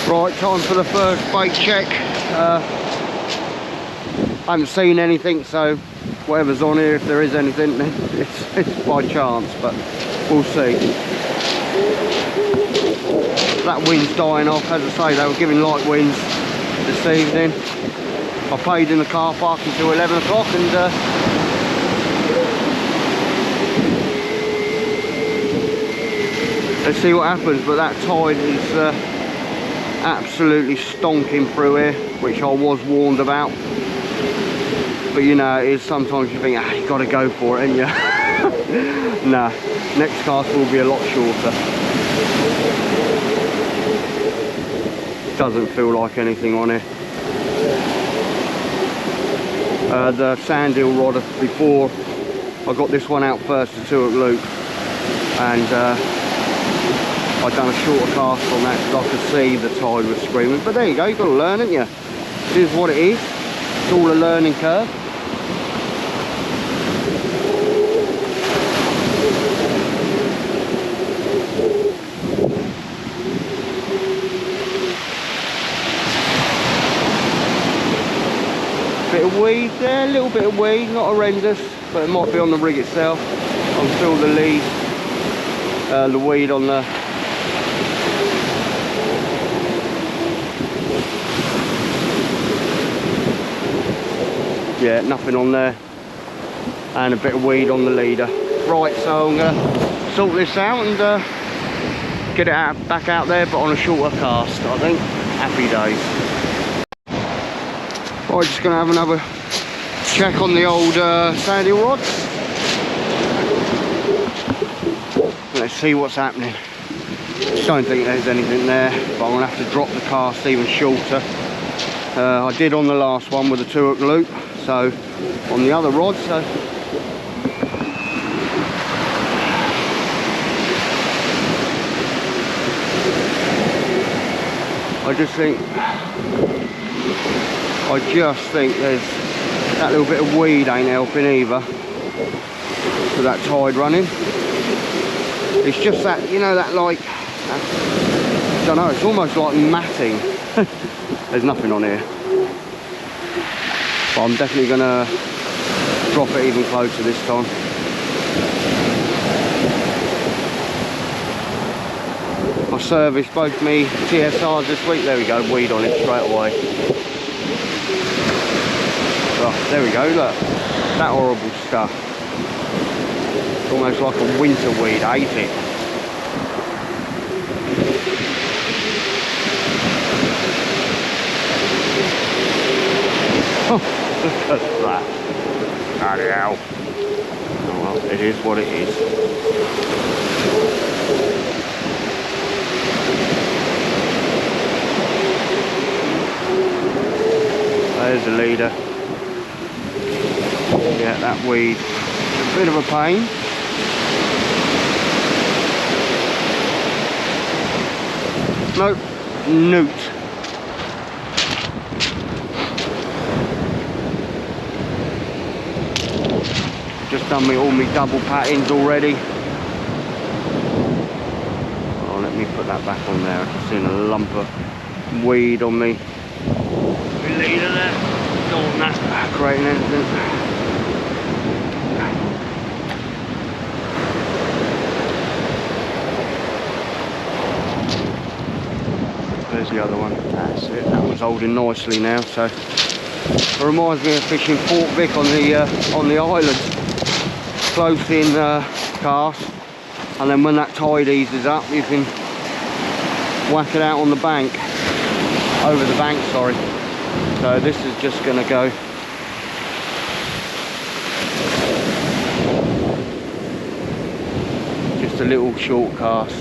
Right, time for the first bait check. I haven't seen anything, so whatever's on here, if there is anything, it's by chance, but we'll see. That wind's dying off. As I say, they were giving light winds this evening. I played in the car park until 11 o'clock and let's see what happens. But that tide is absolutely stonking through here, which I was warned about. But you know, it is sometimes you think, you got to go for it, ain't you? Nah, next cast will be a lot shorter. Doesn't feel like anything on here. The sand eel rod before, I got this one out first, the 2-hook loop, and I'd done a shorter cast on that because I could see the tide was screaming. But there you go, you've got to learn, haven't you? It is what it is. It's all a learning curve. Bit of weed there, a little bit of weed, not horrendous, but it might be on the rig itself. I'll feel the lead, the weed on the yeah, nothing on there, and a bit of weed on the leader. Right, so I'm gonna sort this out and get it out, back out there, but on a shorter cast, I think. Happy days. Right, just gonna have another check on the old sand eel rod. Let's see what's happening. Don't think there's anything there, but I'm gonna have to drop the cast even shorter. I did on the last one with a 2-hook loop, so on the other rod, so I just think there's that little bit of weed ain't helping either with that tide running. It's just that, you know, that like, I don't know, it's almost like matting. There's nothing on here, but I'm definitely gonna drop it even closer this time. I serviced both me TSRs this week. There we go, weed on it straight away. Oh, there we go, look, that horrible stuff. It's almost like a winter weed, I hate it. Oh, look at that. Bloody hell. Oh, well, it is what it is. There's the leader. Yeah, that weed, a bit of a pain. Nope, newt. Just done all my double pattings already. Oh, let me put that back on there. I've seen a lump of weed on me. Leader there. Don't want that creating anything. There's the other one. That's it. That one's holding nicely now. So it reminds me of fishing Fort Vic on the island, close in cast, and then when that tide eases up, you can whack it out on the bank, over the bank. Sorry. So this is just going to go. Just a little short cast.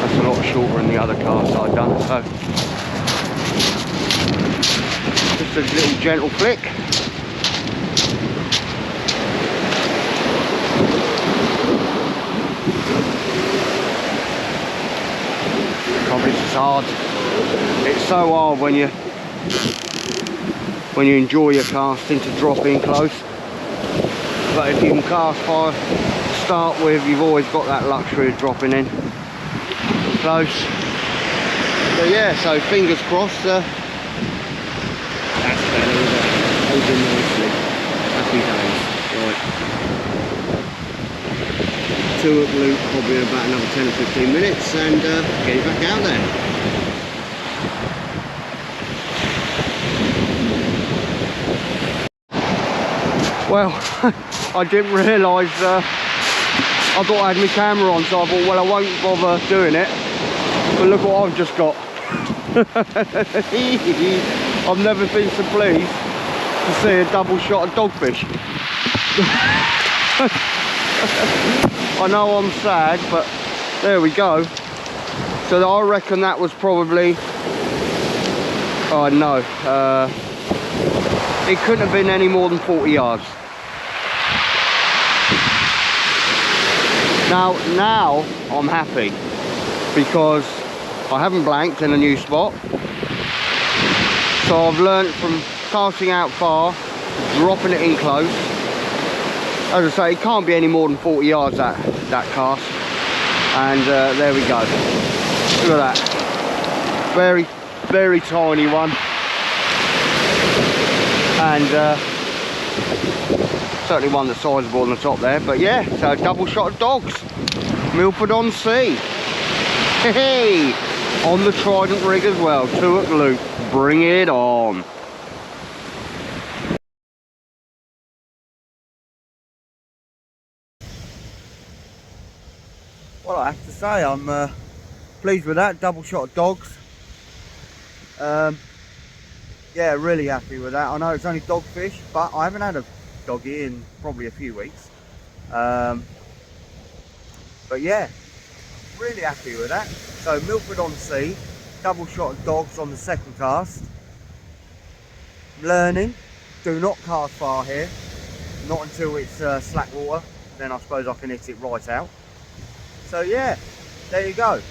That's a lot shorter than the other casts I've done. So just a little gentle flick. It's just hard. It's so hard when you enjoy your casting to drop in close. But if you can cast fire to start with, you've always got that luxury of dropping in close. So yeah, so fingers crossed. That's better, isn't it? Open nicely. Happy days. Right. 2 up loop, probably in about another 10 or 15 minutes, and get it back out there. Well, I didn't realise, I thought I had my camera on, so I thought, well, I won't bother doing it. But look what I've just got. I've never been so pleased to see a double shot of dogfish. I know I'm sad, but there we go. So I reckon that was probably, oh no, it couldn't have been any more than 40 yards. Now I'm happy because I haven't blanked in a new spot. So I've learned from casting out far, dropping it in close. As I say, it can't be any more than 40 yards that cast. And there we go. Look at that. Very, very tiny one. And certainly one that's sizable on the top there. But yeah, so a double shot of dogs. Milford on sea. Hey, on the Trident rig as well. 2 at loop. Bring it on. Well, I have to say I'm pleased with that. Double shot of dogs. Yeah, really happy with that. I know it's only dogfish, but I haven't had a doggy in probably a few weeks. But yeah, really happy with that. So Milford on sea, double shot of dogs on the second cast. Learning, do not cast far here, not until it's slack water, then I suppose I can hit it right out. So yeah, there you go.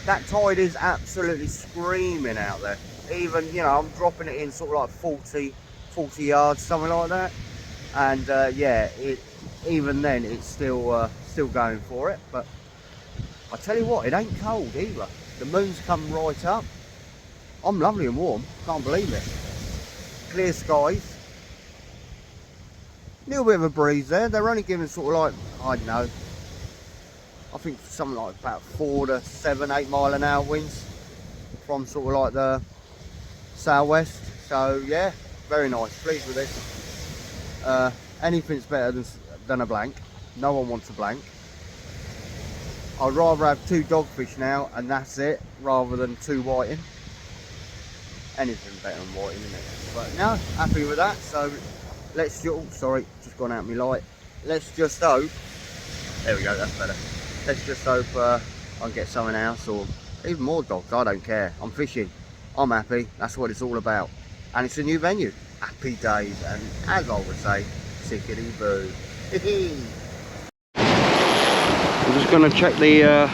That tide is absolutely screaming out there. Even, you know, I'm dropping it in sort of like 40 yards, something like that. And yeah, even then it's still going for it. But I tell you what, it ain't cold either. The moon's come right up. I'm lovely and warm, can't believe it. Clear skies. Little bit of a breeze there. They're only giving sort of like, I don't know, I think something like about 4 to 7, 8 mile an hour winds from sort of like the southwest. So yeah, very nice, pleased with this. Anything's better than a blank. No one wants a blank. I'd rather have 2 dogfish now and that's it, rather than 2 whiting. Anything better than whiting, isn't it? But no, happy with that. So let's just, oh, sorry, just gone out my light. Let's just hope, there we go, that's better. Let's just hope I can get something else or even more dogs. I don't care, I'm fishing, I'm happy, that's what it's all about. And it's a new venue, happy days, and as I would say, tickety boo. I'm just going to check the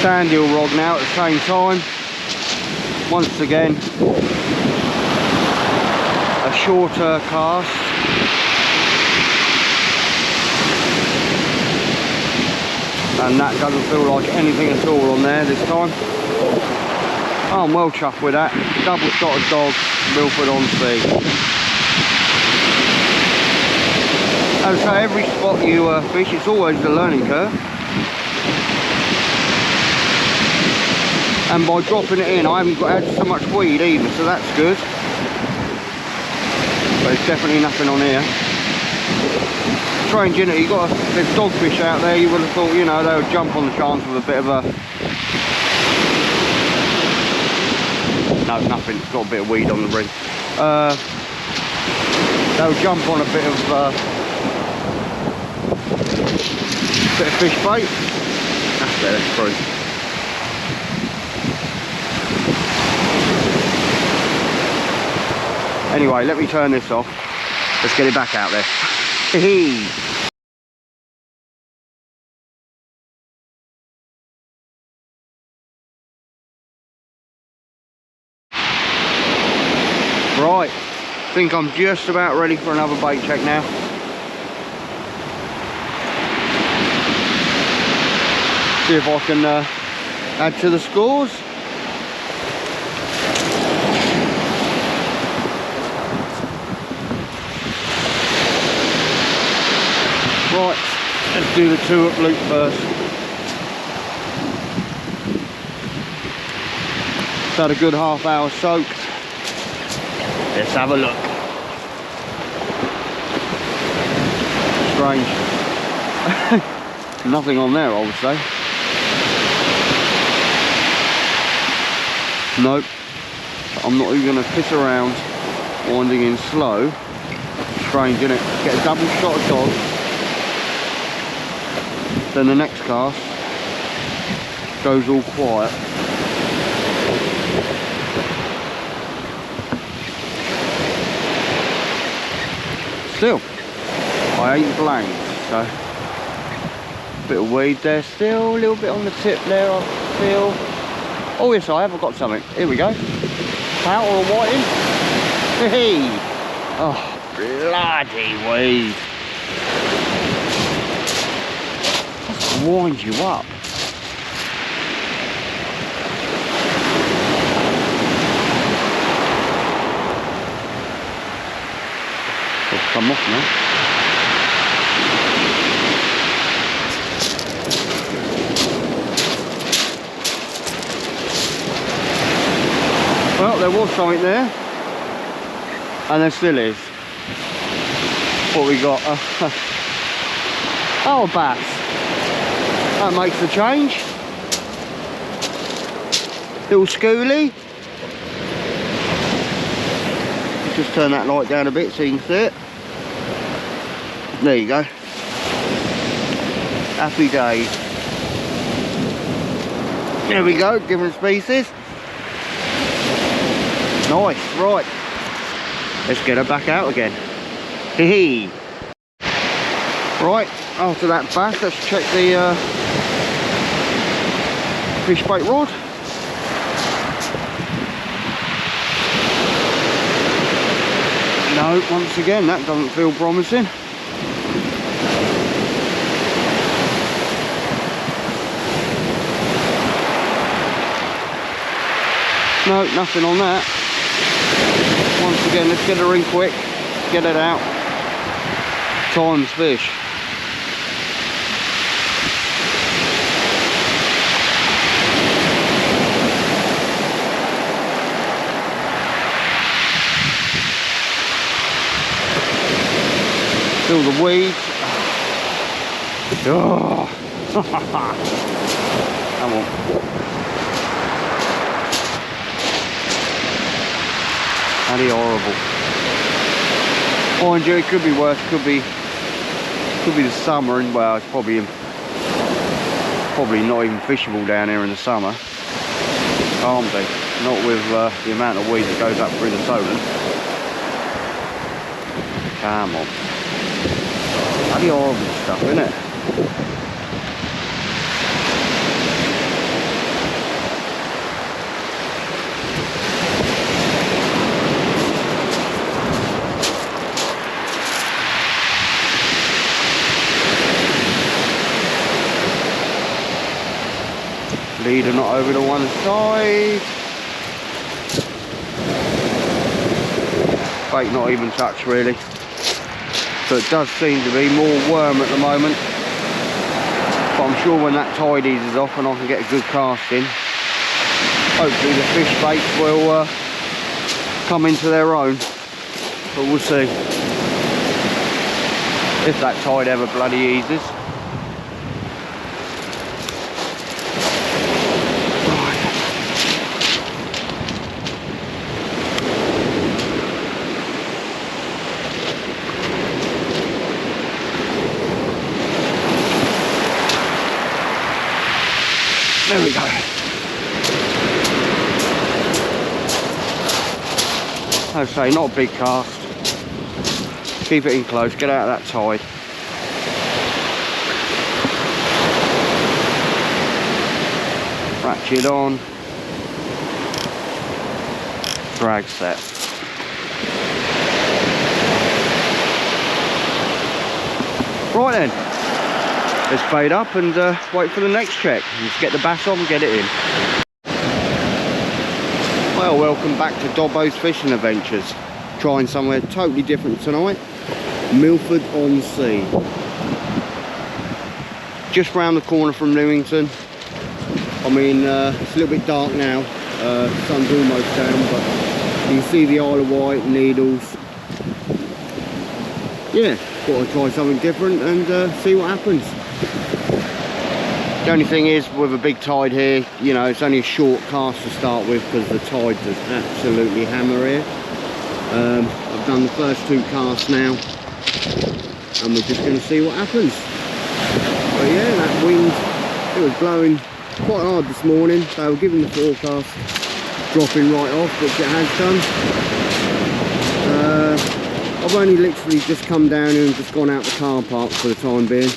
sand eel rod now at the same time. Once again, a shorter cast. And that doesn't feel like anything at all on there this time. Oh, I'm well chuffed with that. Double shot of dog, Milford on sea. As I say, every spot you fish, it's always a learning curve. And by dropping it in, I haven't got had so much weed either, so that's good. But there's definitely nothing on here. Strange, isn't it? There's dogfish out there, you would have thought, you know, they would jump on the chance with a bit of a... No, nothing, it's got a bit of weed on the ring. They'll jump on a bit of fish bait. That's better, it's through. Anyway, let me turn this off. Let's get it back out there. Right, I think I'm just about ready for another bait check now. See if I can add to the scores. Right, let's do the 2-hook loop first. It's had a good half-hour soak. Let's have a look. Strange. Nothing on there, I would say. Nope. I'm not even going to piss around winding in slow. Strange, isn't it? Get a double shot of dog. Then the next cast goes all quiet. Still, I ain't blamed, so bit of weed there still, a little bit on the tip there I feel. Oh yes, I have, I've got something. Here we go. Pout or whiting. Hey! Oh, bloody weed. Just winds you up. It'll come off now. Well, there was something there, and there still is. What we got? Oh, a bass. That makes the change. Little schoolie. Just turn that light down a bit so you can see it. There you go. Happy days. There we go, different species. Nice, right. Let's get her back out again. Hee hee. Right, after that bass, let's check the fish bait rod. No, once again, that doesn't feel promising. No, nothing on that. Once again, let's get her in quick, get it out. Times fish. Feel the weeds. Oh. Come on. Bloody horrible. Mind you, it could be worse. Could be the summer, and well, it's probably not even fishable down here in the summer. Can't be. Not with the amount of weed that goes up through the Solent. Come on. Bloody horrible stuff, isn't it? Leader not over to one side. Bait not even touched really. So it does seem to be more worm at the moment. But I'm sure when that tide eases off and I can get a good cast in, hopefully the fish baits will come into their own. But we'll see. If that tide ever bloody eases. There we go. I'd say not a big cast. Keep it in close, get out of that tide. Ratchet on. Drag set. Right then. let's bait up and wait for the next check. Let's get the bass on and get it in. Well, welcome back to Dobbo's Fishing Adventures. Trying somewhere totally different tonight. Milford on Sea. Just round the corner from Newington. I mean, it's a little bit dark now. Sun's almost down, but you can see the Isle of Wight, Needles. Yeah, thought I'd try something different and see what happens. The only thing is, with a big tide here, you know, it's only a short cast to start with because the tide does absolutely hammer here. I've done the first 2 casts now, and we're just going to see what happens. But yeah, that wind, it was blowing quite hard this morning. They were giving the forecast dropping right off, which it has done. I've only literally just come down here and just gone out the car park for the time being,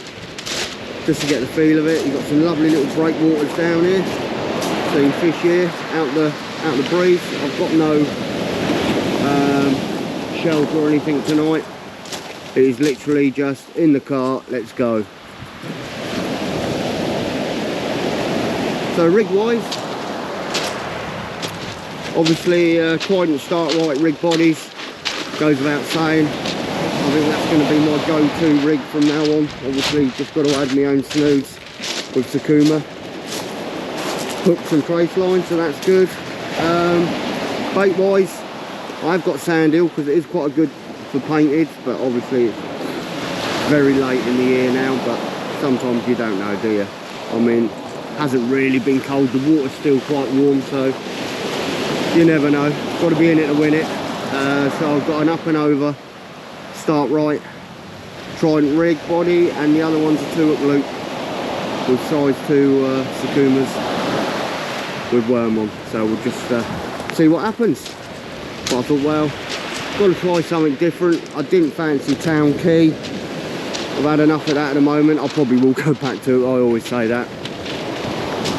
just to get the feel of it. You've got some lovely little breakwaters down here, so you fish here out the breeze. I've got no shelter or anything tonight. It is literally just in the car, let's go. So rig wise, obviously Trident Startright rig bodies, goes without saying. I think that's going to be my go-to rig from now on. Obviously just got to add my own snoods with Sakuma hooks and trace lines, so that's good. Bait wise, I've got sand eel because it is quite good for painted, but obviously it's very late in the year now, but sometimes you don't know, do you? I mean, hasn't really been cold, the water's still quite warm, so you never know. Got to be in it to win it. So I've got an up and over Startright Trident rig body, and the other one's a 2-hook loop with size 2 Sakumas with worm on. So we'll just see what happens. But I thought, well, got to try something different. I didn't fancy Town Key. I've had enough of that at the moment. I probably will go back to it. I always say that.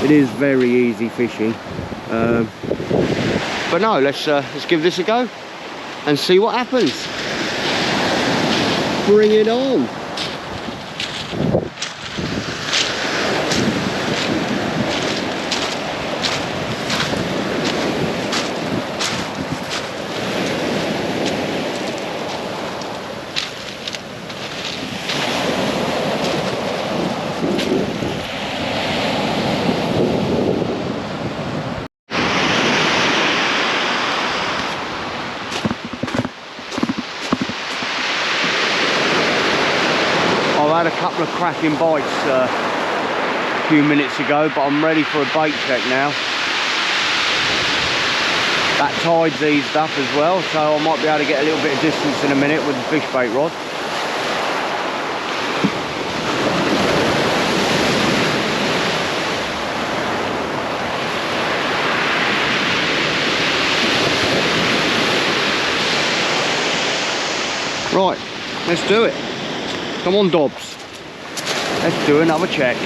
It is very easy fishing. But no, let's give this a go and see what happens. Bring it on. I had a couple of cracking bites a few minutes ago, but I'm ready for a bait check now. That tide's eased up as well, so I might be able to get a little bit of distance in a minute with the fish bait rod. Right, let's do it. Come on, Dobbs. Let's do another check.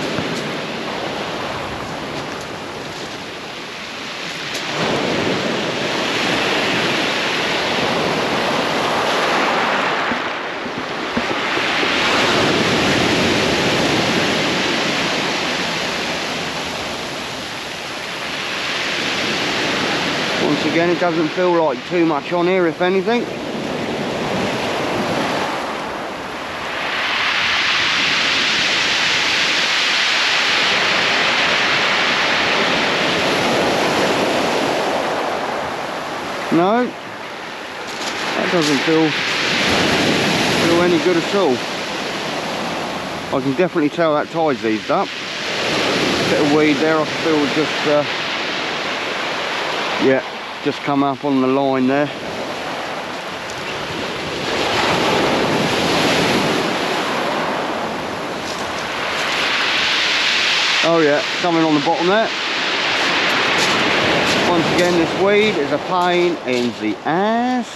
Once again, it doesn't feel like too much on here, if anything. No, that doesn't feel any good at all. I can definitely tell that tide's eased up. Bit of weed there, I feel just, yeah, just come up on the line there. Oh yeah, coming on the bottom there. Once again, this weed is a pain in the ass.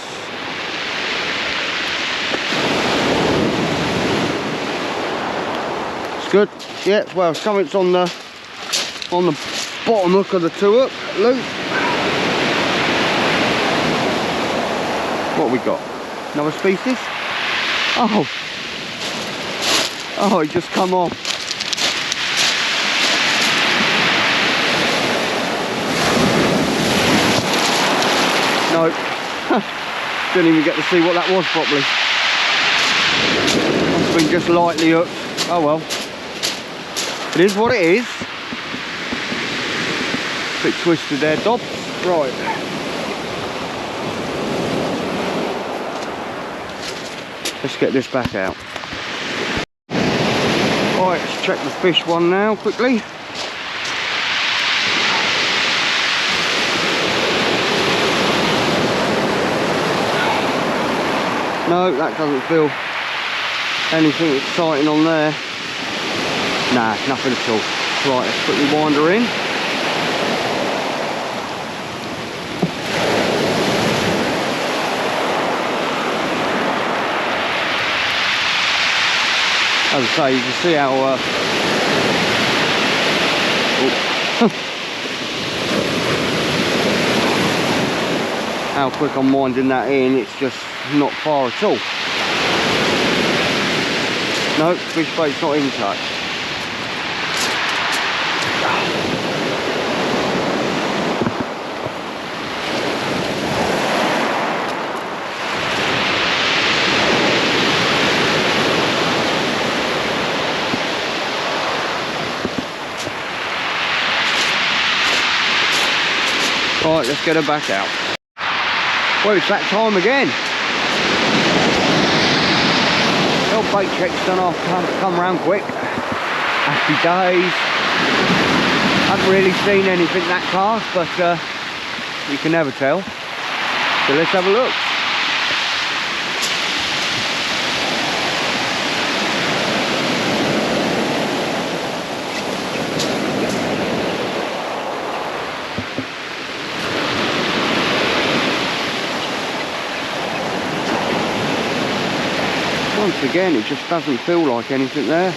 It's good. Yeah, well, something's on the bottom hook of the 2-hook loop. What we got? Another species? Oh, it just come off. Nope. Didn't even get to see what that was properly. Must have been just lightly hooked. Oh well. It is what it is. Bit twisted there, Dob. Right. Let's get this back out. Right, let's check the fish one now quickly. No, that doesn't feel anything exciting on there. Nah, nothing at all. Right, let's quickly wind her in. As I say, you can see how how quick I'm winding that in. It's just not far at all. No, fish bait's not even touched. Right, let's get her back out. Well, it's that time again. The old bait check's done off, come round quick. Happy days. Haven't really seen anything that cast, but you can never tell. So let's have a look. Once again, it just doesn't feel like anything there.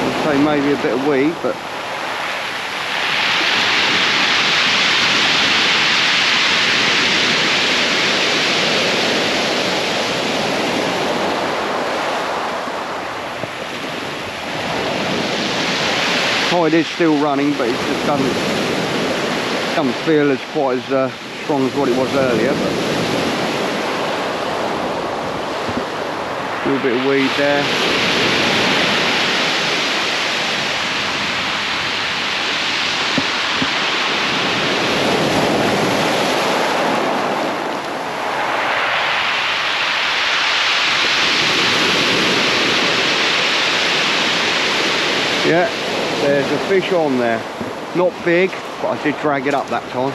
I'd say maybe a bit of weed, but tide is still running, but it just doesn't feel as quite as strong as what it was earlier. But a little bit of weed there. Yeah, there's a fish on there. Not big, but I did drag it up that time.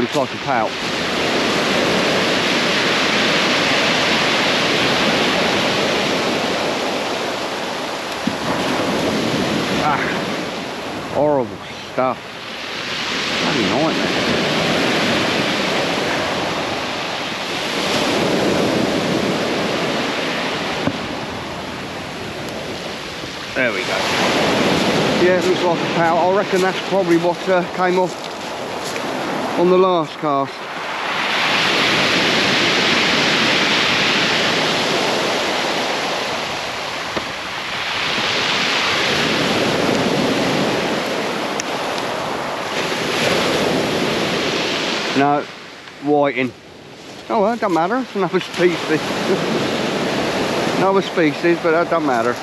Looks like a pout. Ah, horrible stuff. Bloody nightmare. There we go. Yeah, it looks like a pout. I reckon that's probably what came off on the last cast. No, whiting. Oh well, it doesn't matter. It's another species. Another species, but that doesn't matter.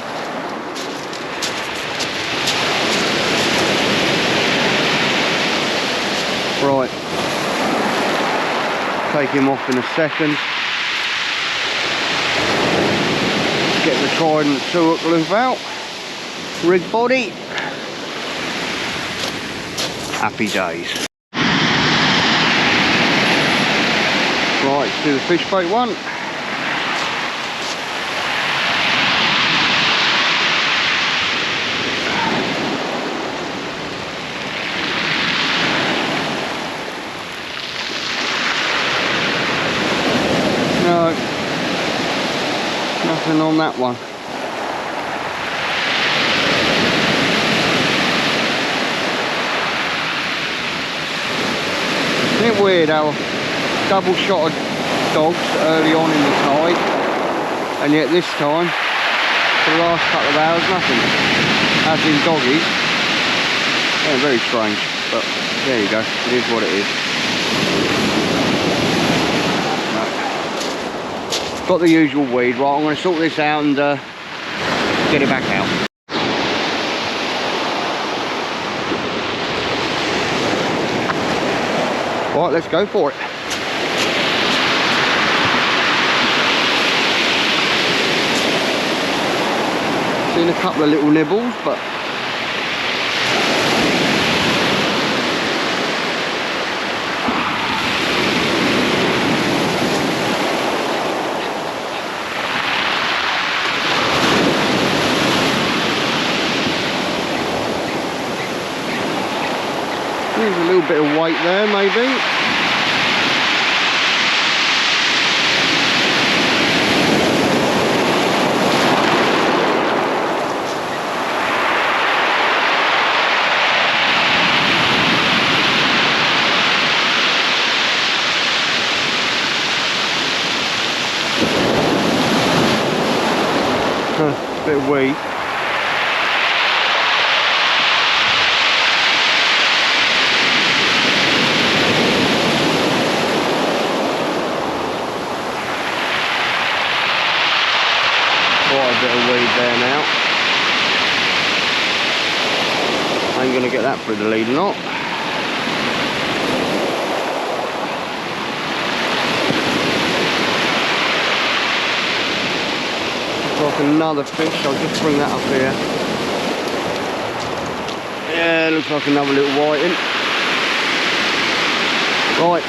Right, take him off in a second. Get the Trident 2-hook loop out. Rig body. Happy days. Right, let's do the fish bait one. No, nothing on that one. Isn't it weird how double shotted dogs early on in the tide, and yet this time for the last couple of hours, nothing. As in doggies. Yeah, very strange, but there you go, it is what it is. Right. Got the usual weed, right, I'm going to sort this out and get it back out. Right, let's go for it. Seen a couple of little nibbles, but there's a little bit of weight there, maybe. Bit of weight. Quite a bit of weed there now. I ain't gonna get that through the lead knot. Looks like another fish. I'll just bring that up here. Yeah, looks like another little whiting. Right.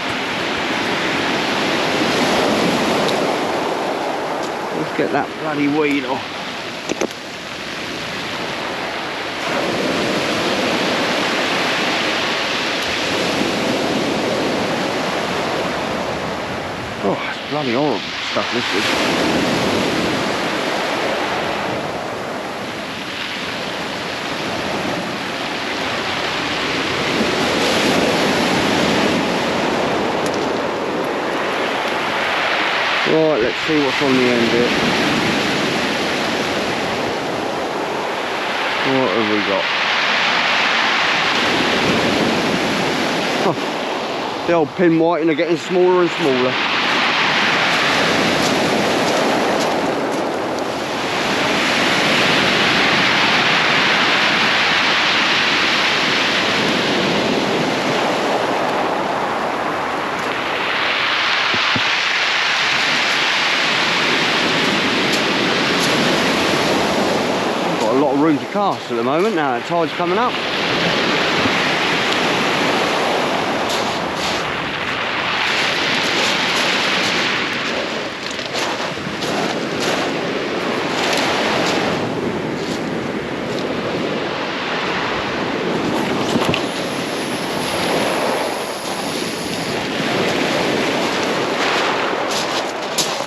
Let's get that bloody weed off. Oh, it's bloody horrible stuff this is. Right, let's see what's on the end here. What have we got? Oh, the old pin whiting are getting smaller and smaller. Room to cast at the moment now that tide's coming up.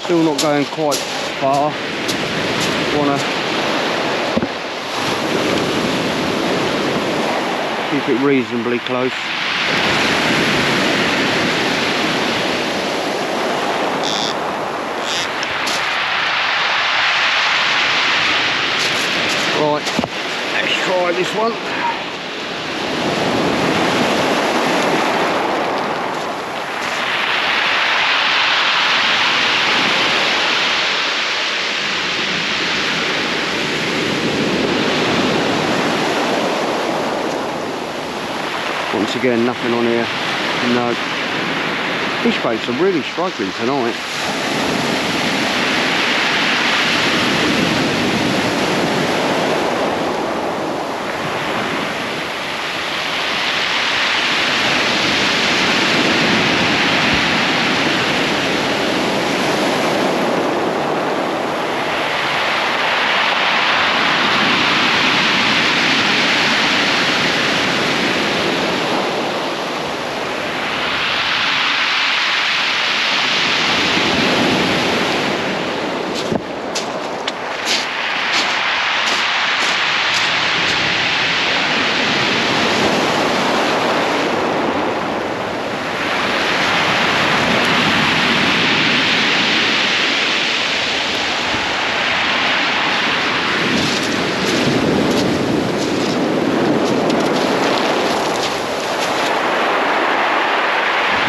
Still not going quite far. Wanna keep it reasonably close. Right, let's try this one. Once again, nothing on here. No. Fish baits are really struggling tonight.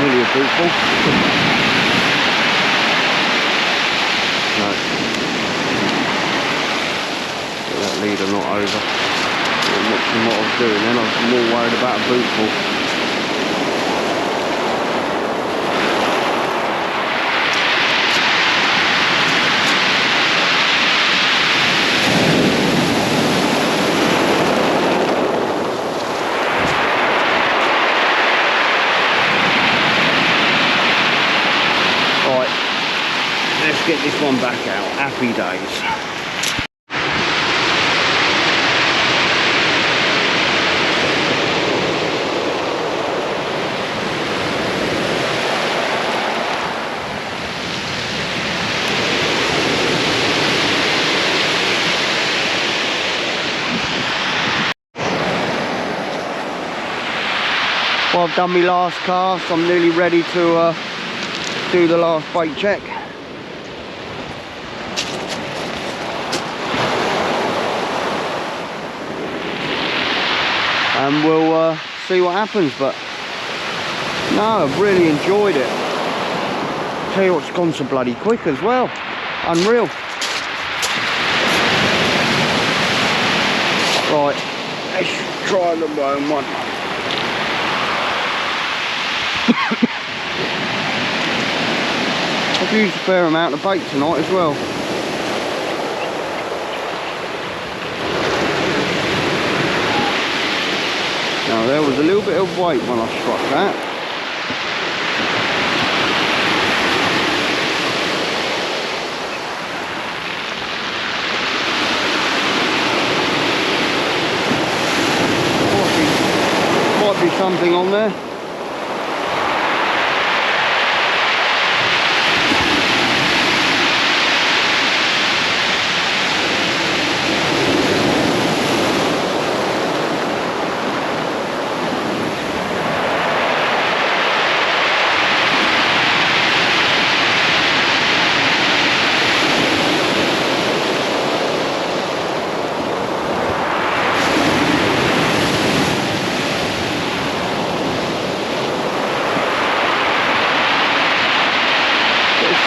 nearly a bootful. No. Get that leader not over. Watching what I was doing then, I was more worried about a bootful. Let's get this one back out. Happy days. Well, I've done my last cast. I'm nearly ready to do the last bait check. And we'll see what happens. But no, I've really enjoyed it. Tell you what's gone so bloody quick as well. Unreal. Right, let's try the worm one. I've used a fair amount of bait tonight as well. Now there was a little bit of weight when I struck that. Might be something on there.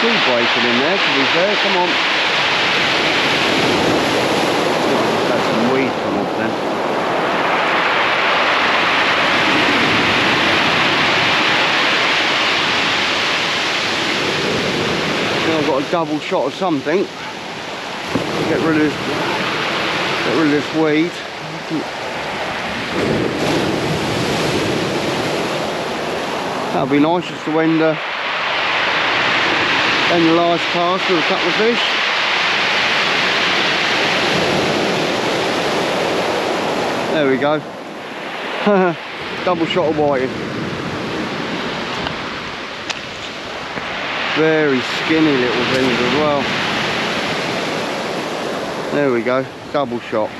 Breaking in there, to be fair, come on. Just had some weed come off then. Now I've got a double shot of something. Get rid of this weed. That'll be nice just to end and the last cast with a couple of fish. There we go. Double shot of whiting. Very skinny little things as well. There we go, double shot.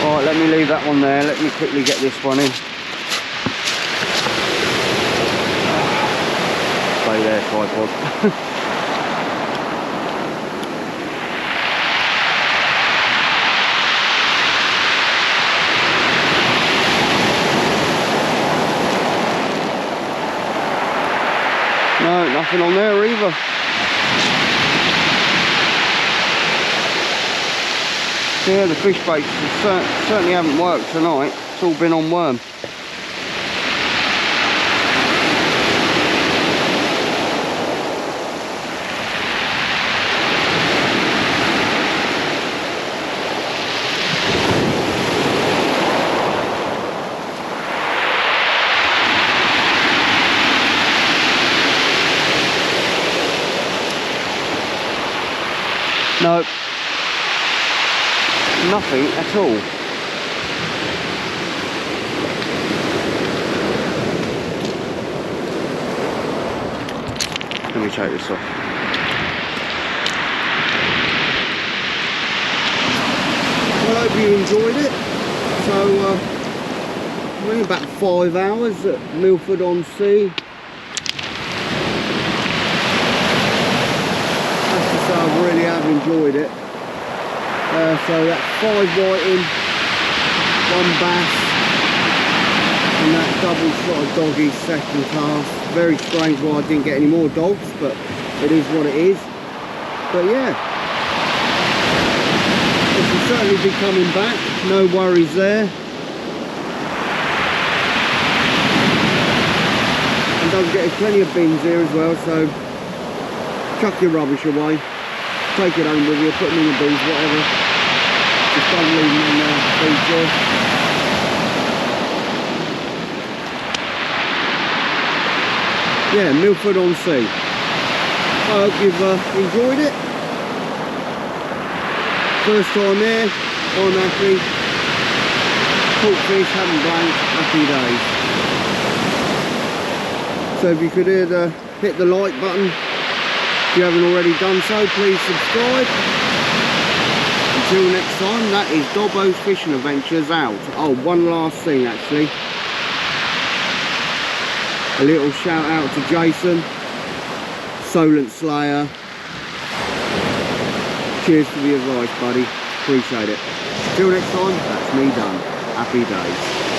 Right, let me leave that one there. Let me quickly get this one in. Stay there, tripod. No, nothing on there either. Yeah, the fish baits certainly haven't worked tonight. It's all been on worm. Nope. Nothing at all. Let me take this off. Well, I hope you enjoyed it. So Only about 5 hours at Milford on Sea. That's to say, I really have enjoyed it. So that's 5 whiting, 1 bass, and that double shot of doggies second cast. Very strange why I didn't get any more dogs, but it is what it is. But yeah, this will certainly be coming back, no worries there. And don't forget, there's plenty of bins here as well, so chuck your rubbish away, take it home with you, put them in the bins, whatever. Just don't leave them in there, please do. Yeah, Milford on Sea. I hope you've enjoyed it. First time here, I'm happy. Caught fish, haven't blanked, happy days. So if you could hit the like button, if you haven't already done so, please subscribe. Until next time, that is Dobbo's Fishing Adventures out. Oh, one last thing actually. A little shout out to Jason, Solent Slayer. Cheers for the advice, buddy. Appreciate it. Till next time, that's me done. Happy days.